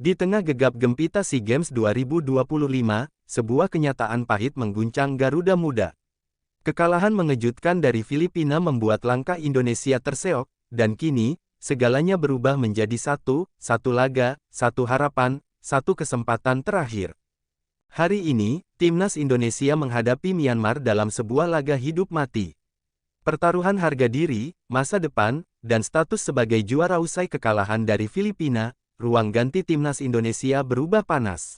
Di tengah gegap gempita SEA Games 2025, sebuah kenyataan pahit mengguncang Garuda Muda. Kekalahan mengejutkan dari Filipina membuat langkah Indonesia terseok, dan kini, segalanya berubah menjadi satu laga, satu harapan, satu kesempatan terakhir. Hari ini, Timnas Indonesia menghadapi Myanmar dalam sebuah laga hidup mati. Pertaruhan harga diri, masa depan, dan status sebagai juara usai kekalahan dari Filipina, ruang ganti Timnas Indonesia berubah panas.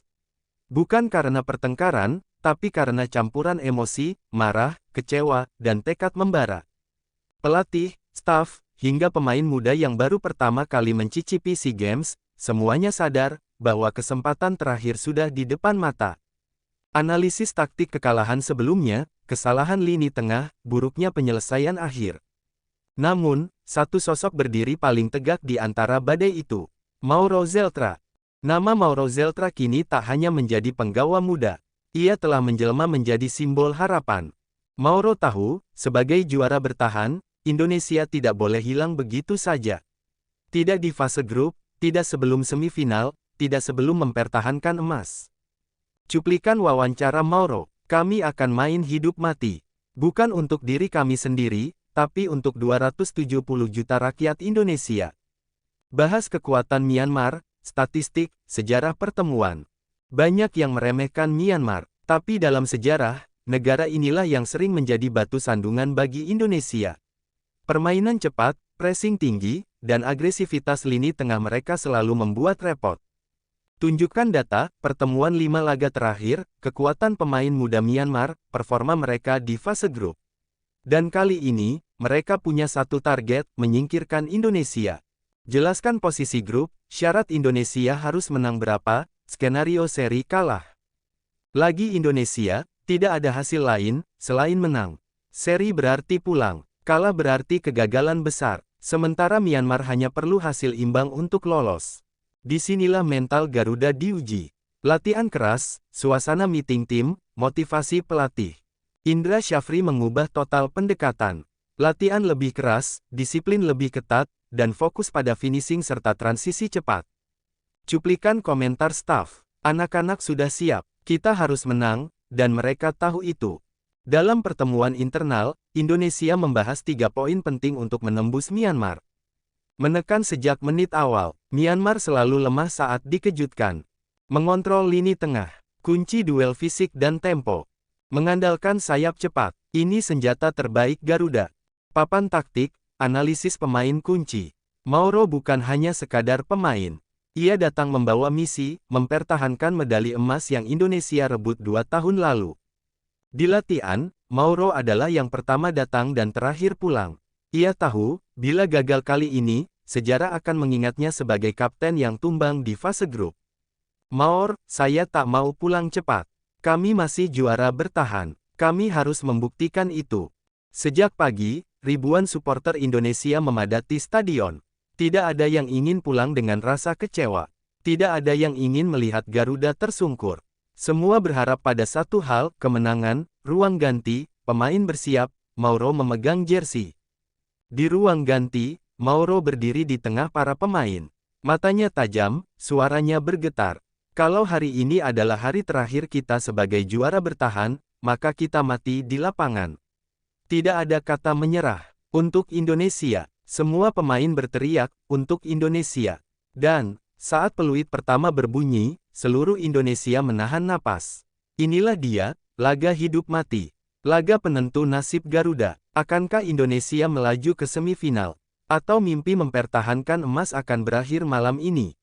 Bukan karena pertengkaran, tapi karena campuran emosi, marah, kecewa, dan tekad membara. Pelatih, staf, hingga pemain muda yang baru pertama kali mencicipi SEA Games, semuanya sadar bahwa kesempatan terakhir sudah di depan mata. Analisis taktik kekalahan sebelumnya, kesalahan lini tengah, buruknya penyelesaian akhir. Namun, satu sosok berdiri paling tegak di antara badai itu. Mauro Zeltra. Nama Mauro Zeltra kini tak hanya menjadi penggawa muda. Ia telah menjelma menjadi simbol harapan. Mauro tahu, sebagai juara bertahan, Indonesia tidak boleh hilang begitu saja. Tidak di fase grup, tidak sebelum semifinal, tidak sebelum mempertahankan emas. Cuplikan wawancara Mauro, "Kami akan main hidup mati. Bukan untuk diri kami sendiri, tapi untuk 270 juta rakyat Indonesia." Bahas kekuatan Myanmar, statistik, sejarah pertemuan. Banyak yang meremehkan Myanmar, tapi dalam sejarah, negara inilah yang sering menjadi batu sandungan bagi Indonesia. Permainan cepat, pressing tinggi, dan agresivitas lini tengah mereka selalu membuat repot. Tunjukkan data, pertemuan 5 laga terakhir, kekuatan pemain muda Myanmar, performa mereka di fase grup. Dan kali ini, mereka punya satu target, menyingkirkan Indonesia. Jelaskan posisi grup, syarat Indonesia harus menang berapa, skenario seri kalah. Lagi Indonesia, tidak ada hasil lain, selain menang. Seri berarti pulang, kalah berarti kegagalan besar, sementara Myanmar hanya perlu hasil imbang untuk lolos. Disinilah mental Garuda diuji. Latihan keras, suasana meeting tim, motivasi pelatih. Indra Syafri mengubah total pendekatan. Latihan lebih keras, disiplin lebih ketat, dan fokus pada finishing serta transisi cepat. Cuplikan komentar staf. "Anak-anak sudah siap, kita harus menang, dan mereka tahu itu." Dalam pertemuan internal, Indonesia membahas 3 poin penting untuk menembus Myanmar. Menekan sejak menit awal, Myanmar selalu lemah saat dikejutkan. Mengontrol lini tengah, kunci duel fisik dan tempo. Mengandalkan sayap cepat, ini senjata terbaik Garuda. Papan taktik, analisis pemain kunci. Mauro bukan hanya sekadar pemain. Ia datang membawa misi, mempertahankan medali emas yang Indonesia rebut 2 tahun lalu. Di latihan, Mauro adalah yang pertama datang dan terakhir pulang. Ia tahu, bila gagal kali ini, sejarah akan mengingatnya sebagai kapten yang tumbang di fase grup. "Maur, saya tak mau pulang cepat. Kami masih juara bertahan. Kami harus membuktikan itu." Sejak pagi, ribuan supporter Indonesia memadati stadion. Tidak ada yang ingin pulang dengan rasa kecewa. Tidak ada yang ingin melihat Garuda tersungkur. Semua berharap pada satu hal, kemenangan, ruang ganti, pemain bersiap, Mauro memegang jersey. Di ruang ganti, Mauro berdiri di tengah para pemain. Matanya tajam, suaranya bergetar. "Kalau hari ini adalah hari terakhir kita sebagai juara bertahan, maka kita mati di lapangan." Tidak ada kata menyerah. Untuk Indonesia, semua pemain berteriak, "Untuk Indonesia." Dan, saat peluit pertama berbunyi, seluruh Indonesia menahan napas. Inilah dia, laga hidup mati. Laga penentu nasib Garuda. Akankah Indonesia melaju ke semifinal? Atau mimpi mempertahankan emas akan berakhir malam ini?